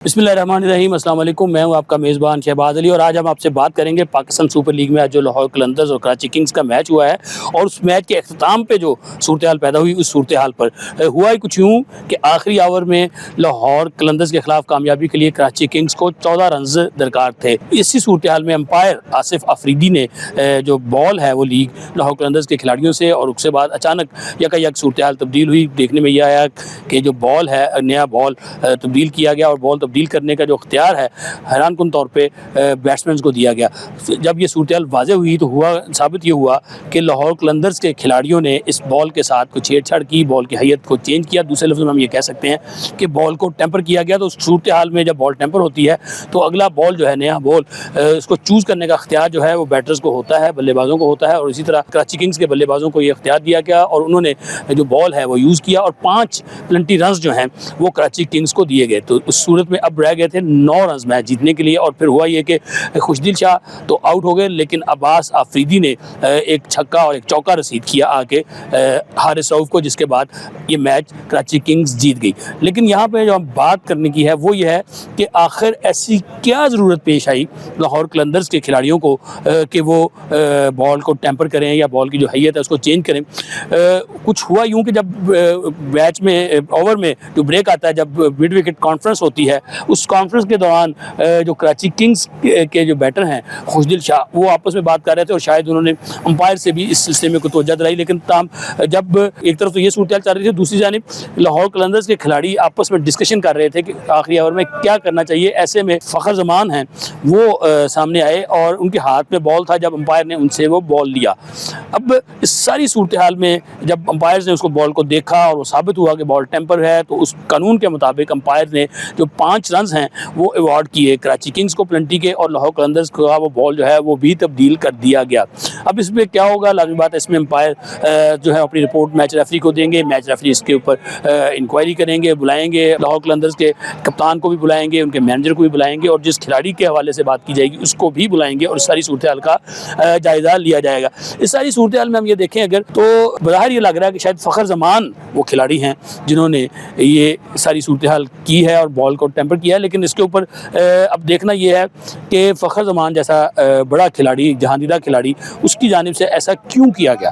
बिस्मिल्लाहिर्रहमानिर्रहीम। अस्सलाम वालेकुम। मैं हूं आपका मेज़बान शहबाज अली और आज हम आपसे बात करेंगे पाकिस्तान सुपर लीग में आज जो लाहौर कलंदर्स और कराची किंग्स का मैच हुआ है और उस मैच के अख्ताम पे जो सूरत हाल पैदा हुई, उस सूरत हाल पर हुआ ही कुछ यूँ कि आखिरी ओवर में लाहौर कलंदर्स के खिलाफ कामयाबी के लिए कराची किंग्स को 14 रन दरकार थे। इसी सूरत हाल में अंपायर आसिफ अफरीदी ने जो बॉल है वो ली लाहौर कलंदर्स के खिलाड़ियों से और उसके बाद अचानक यकायक सूरत हाल तब्दील हुई। देखने में यह आया कि जो बॉल है, नया बॉल तब्दील किया गया और बॉल तब्दील करने का जो अख्तियार है हैरान कुन तौर पे बैट्समैन को दिया गया। जब ये सूरत हाल वाज़ेह हुई तो साबित ये हुआ कि लाहौर कलंदर्स के खिलाड़ियों ने इस बॉल के साथ कुछ छेड़छाड़ की, बॉल की हैयत को चेंज किया। दूसरे लफ्ज़ में हम ये कह सकते हैं कि बॉल को टेम्पर किया गया। तो सूरत हाल में जब बॉल टेम्पर होती है तो अगला बॉल जो है, नया बॉल, इसको चूज़ करने का अख्तियार जो है वो बैटर्स को होता है, बल्लेबाजों को होता है। और इसी तरह कराची किंग्स के बल्लेबाजों को ये अख्तियार दिया गया और उन्होंने जो बॉल है वो यूज़ किया और 5 प्लेंटी रन जो हैं वो कराची किंग्स को दिए गए। तो उस सूरत में अब रह गए थे 9 रन मैच जीतने के लिए। और फिर हुआ ये कि खुशदिल शाह तो आउट हो गए, लेकिन अब्बास अफरीदी ने एक छक्का और एक चौका रसीद किया आके हारिस रऊफ को, जिसके बाद ये मैच कराची किंग्स जीत गई। लेकिन यहाँ पे जो हम बात करने की है वो ये है कि आखिर ऐसी क्या ज़रूरत पेश आई लाहौर कलंदर्स के खिलाड़ियों को कि वो बॉल को टेम्पर करें या बॉल की जो हैयत है उसको चेंज करें। कुछ हुआ यूँ कि जब मैच में ओवर में जो ब्रेक आता है, जब मिड विकेट कॉन्फ्रेंस होती है, उस कॉन्फ्रेंस के दौरान जो कराची किंग्स के जो बैटर हैं खुशदिल शाह, वो आपस में बात कर रहे थे और शायद उन्होंने अंपायर से भी इस सिलसिले में कोई तवज्जो दिलाई। लेकिन ताम जब एक तरफ तो ये सूरत हाल चल रही थी, दूसरी जानिब लाहौर कलंदर्स के खिलाड़ी आपस में डिस्कशन कर रहे थे कि आखिरी ओवर में क्या करना चाहिए। ऐसे में फ़खर जमान हैं वो सामने आए और उनके हाथ में बॉल था जब अंपायर ने उनसे वो बॉल लिया। अब इस सारी सूरत हाल में जब अंपायर ने उसको बॉल को देखा और वो साबित हुआ कि बॉल टेम्पर है, तो उस कानून के मुताबिक अंपायर ने जो 5 रन हैं वो अवार्ड किए कराची किंग्स को प्लेंटी के और लाहौर कलंदर्स का वो बॉल जो है वो भी तब्दील कर दिया गया। अब इसमें क्या होगा, लाजमी बात है, इसमें अंपायर जो है अपनी रिपोर्ट मैच रेफरी को देंगे। मैच रेफरी इसके ऊपर इंक्वायरी करेंगे, बुलाएंगे लाहौर कलंदर्स के कप्तान को भी बुलाएंगे, उनके मैनेजर को भी बुलाएंगे और जिस खिलाड़ी के हवाले से बात की जाएगी उसको भी बुलाएंगे और सारी सूरत हाल का जायज़ा लिया जाएगा। इस सारी सूरत हाल में हम ये देखें अगर, तो बज़ाहिर ये लग रहा है कि शायद फ़खर जमान वो खिलाड़ी हैं जिन्होंने ये सारी सूरत हाल की है और बॉल को टेम्पर किया है। लेकिन इसके ऊपर अब देखना ये है कि फ़खर जमान जैसा बड़ा खिलाड़ी, जहांदीदा खिलाड़ी, उसकी जानिब से ऐसा क्यों किया गया।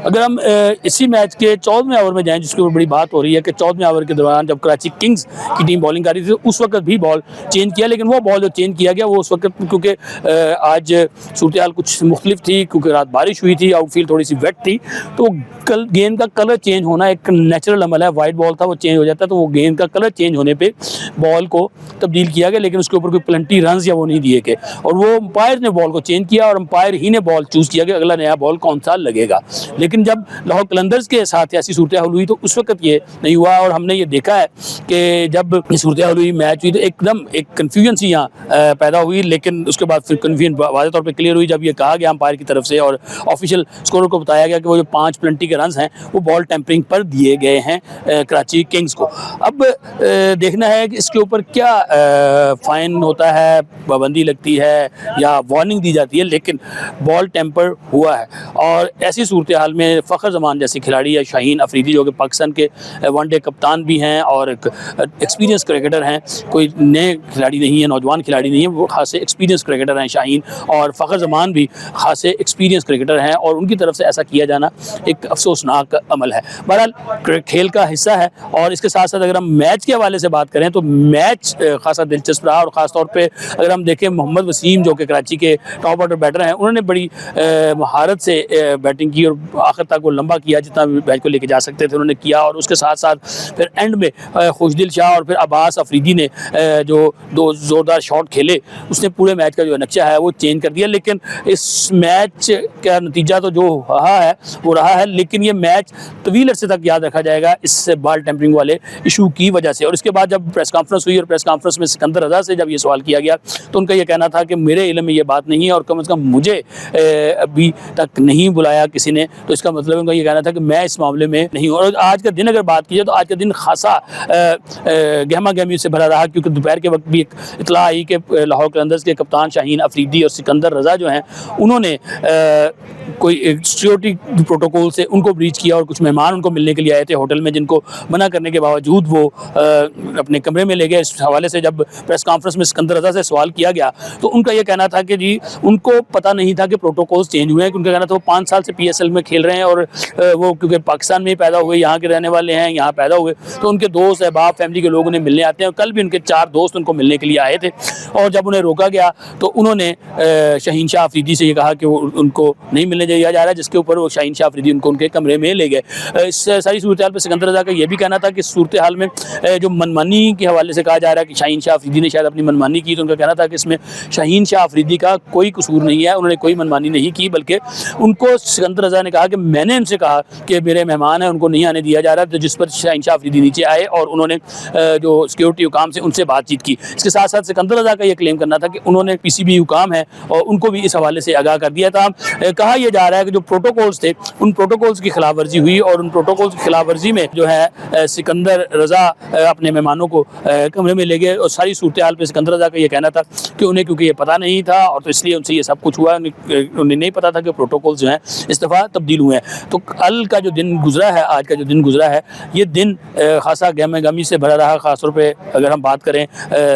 अगर हम इसी मैच के 14वें ओवर में जाएं, जिसके ऊपर बड़ी बात हो रही है कि 14वें ओवर के दौरान जब कराची किंग्स की टीम बॉलिंग कर रही थी उस वक्त भी बॉल चेंज किया। लेकिन वो बॉल जो चेंज किया गया वो उस वक्त, क्योंकि आज सूरत हाल कुछ मुख्तलिफ थी, क्योंकि रात बारिश हुई थी, आउटफील्ड थोड़ी सी वेट थी, तो कल गेंद का कलर चेंज होना एक नेचुरल अमल है। वाइट बॉल था, वो चेंज हो जाता है, तो वो गेंद का कलर चेंज होने पे बॉल को तब्दील किया गया। लेकिन उसके ऊपर कोई प्लेंटी रन या वो नहीं दिए गए और वो अंपायर ने बॉल को चेंज किया और अंपायर ही ने बॉल चूज़ किया कि अगला नया बॉल कौन सा लगेगा। लेकिन जब लाहौर कलंदर्स के साथ ऐसी सूरत हाल हुई तो उस वक्त ये नहीं हुआ और हमने ये देखा है कि जब ये सूरत हाल हुई, मैच हुई, तो एकदम एक कन्फ्यूजन सी यहाँ पैदा हुई। लेकिन उसके बाद फिर कन्फ्यूजन वाज़ेह तौर पर क्लियर हुई जब ये कहा गया अंपायर की तरफ से और ऑफिशियल स्कोर को बताया गया कि वो जो 5 प्लेंटी के रन हैं वो बॉल टेम्परिंग पर दिए गए हैं कराची किंग्स को। अब देखना है कि इसके ऊपर क्या फ़ाइन होता है, पाबंदी लगती है या वार्निंग दी जाती है। लेकिन बॉल टेम्पर हुआ है और ऐसी सूरत हाल में फ़खर जमान जैसे खिलाड़ी या शाहीन अफरीदी जो कि पाकिस्तान के वनडे कप्तान भी हैं और एक एक्सपीरियंस क्रिकेटर हैं, कोई नए खिलाड़ी नहीं है, नौजवान खिलाड़ी नहीं है, वो खासे एक्सपीरियंस क्रिकेटर हैं शाहीन, और फ़खर जमान भी खासे एक्सपीरियंस क्रिकेटर हैं और उनकी तरफ से ऐसा किया जाना एक अफसोसनाक अमल है। बहरहाल खेल का हिस्सा है। और इसके साथ साथ अगर हम मैच के हवाले से बात करें तो मैच खासा दिलचस्प रहा और ख़ास तौर पे अगर हम देखें मोहम्मद वसीम जो कि कराची के टॉप ऑर्डर बैटर हैं, उन्होंने बड़ी महारत से बैटिंग की और आखिर तक वो लंबा किया जितना भी मैच को लेके जा सकते थे उन्होंने किया। और उसके साथ साथ फिर एंड में खुशदिल शाह और फिर अब्बास अफरीदी ने जो 2 ज़ोरदार शॉट खेले, उसने पूरे मैच का जो नक्शा है वो चेंज कर दिया। लेकिन इस मैच का नतीजा तो जो रहा है वो रहा है, लेकिन ये मैच तवील अरसे तक याद रखा जाएगा इस बॉल टेम्परिंग वाले इशू की वजह से। और इसके बाद जब प्रेस कॉन्फ्रेंस हुई और प्रेस कॉन्फ्रेंस में सिकंदर रज़ा से जब ये सवाल किया गया तो उनका ये कहना था कि मेरे इल्म में ये बात नहीं है और कम से कम मुझे अभी तक नहीं बुलाया किसी ने। तो इसका मतलब उनका ये कहना था कि मैं इस मामले में नहीं हूँ। और आज का दिन अगर बात की जाए तो आज का दिन खासा गहमा गहमी से भरा रहा, क्योंकि दोपहर के वक्त भी एक इतला आई कि लाहौर कलंदर्स के कप्तान शाहीन अफरीदी और सिकंदर रज़ा जो हैं उन्होंने کوئی سیکورٹی پروٹوکول سے ان کو بریچ کیا اور کچھ مہمان ان کو ملنے کے لیے آئے تھے ہوٹل میں، جن کو منع کرنے کے باوجود وہ اپنے کمرے میں لے گئے۔ اس حوالے سے جب پریس کانفرنس میں اسکندر رضا سے سوال کیا گیا تو ان کا یہ کہنا تھا کہ جی ان کو پتہ نہیں تھا کہ پروٹوکولز چینج ہوئے ہیں، ان کا کہنا تھا وہ 5 سال سے PSL میں کھیل رہے ہیں اور وہ کیونکہ پاکستان میں ہی پیدا ہوئے، یہاں کے رہنے والے ہیں، یہاں پیدا ہوئے، تو ان کے دوست احباب فیملی کے لوگ انہیں ملنے آتے ہیں، اور کل بھی ان کے 4 دوست ان کو ملنے کے لیے آئے تھے، اور جب انہیں روکا گیا تو انہوں نے شاہین شاہ آفریدی سے یہ کہا کہ وہ ان کو نہیں ملنے دیا جا رہا، جس کے اوپر وہ شاہین شاہ آفریدی ان کے کمرے میں لے گئے۔ اس ساری صورتحال پہ سکندر رضا کا یہ بھی کہنا تھا کہ صورتحال میں جو منمانی کے حوالے سے کہا جا رہا ہے کہ شاہین شاہ آفریدی نے شاید اپنی منمانی کی، تو ان کا کہنا تھا کہ اس میں شاہین شاہ آفریدی کا کوئی قصور نہیں ہے، انہوں نے کوئی منمانی نہیں کی، بلکہ ان کو سکندر رضا نے کہا کہ میں نے ان سے کہا کہ میرے مہمان ہیں ان کو نہیں آنے دیا جا رہا، تو جس پر شاہین شاہ آفریدی نیچے آئے اور انہوں نے جو سیکورٹی حکام سے ان سے بات چیت کی۔ اس کے ساتھ ساتھ سکندر رضا کا یہ کلیم کرنا تھا کہ انہوں نے PCB حکام ہے اور ان کو بھی اس حوالے سے آگاہ کر دیا تھا۔ کہا یہ جا رہا ہے کہ جو پروٹوکولز تھے ان پروٹوکولز کی خلاف ورزی ہوئی، اور ان پروٹوکولز کی خلاف ورزی میں جو ہے سکندر رضا اپنے مہمانوں کو کمرے میں لے گئے، اور ساری صورتحال پہ سکندر رضا کا یہ کہنا تھا کہ انہیں کیونکہ یہ پتہ نہیں تھا اور تو اس لیے ان سے یہ سب کچھ ہوا، انہیں نہیں پتا تھا کہ پروٹوکول جو ہیں اس دفعہ تبدیل ہوئے ہیں۔ تو کل کا جو دن گزرا ہے، آج کا جو دن گزرا ہے، یہ دن خاصا گہمہ غمی سے بھرا رہا، خاص طور پہ اگر ہم بات کریں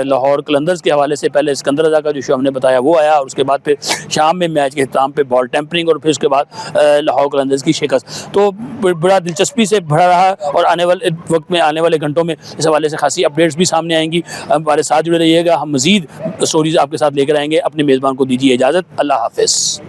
لاہور قلندرز کے حوالے سے۔ پہلے سکندر رضا کا جو شو ہم نے بتایا وہ آیا، اور اس کے بعد پھر شام میں میچ کے اختتام پہ بال ٹیمپرنگ، اور پھر اس کے بعد لاہور قلندرز کی شکست۔ تو بڑا دلچسپی سے بھرا رہا، اور آنے والے وقت میں، آنے والے گھنٹوں میں اس حوالے سے خاصی اپڈیٹس بھی سامنے آئیں گی۔ ہمارے ساتھ جڑے رہیے گا، ہم مزید سٹوریز آپ کے ساتھ لے کر آئیں گے۔ اپنے میزبان کو دیجیے اجازت، اللہ حافظ۔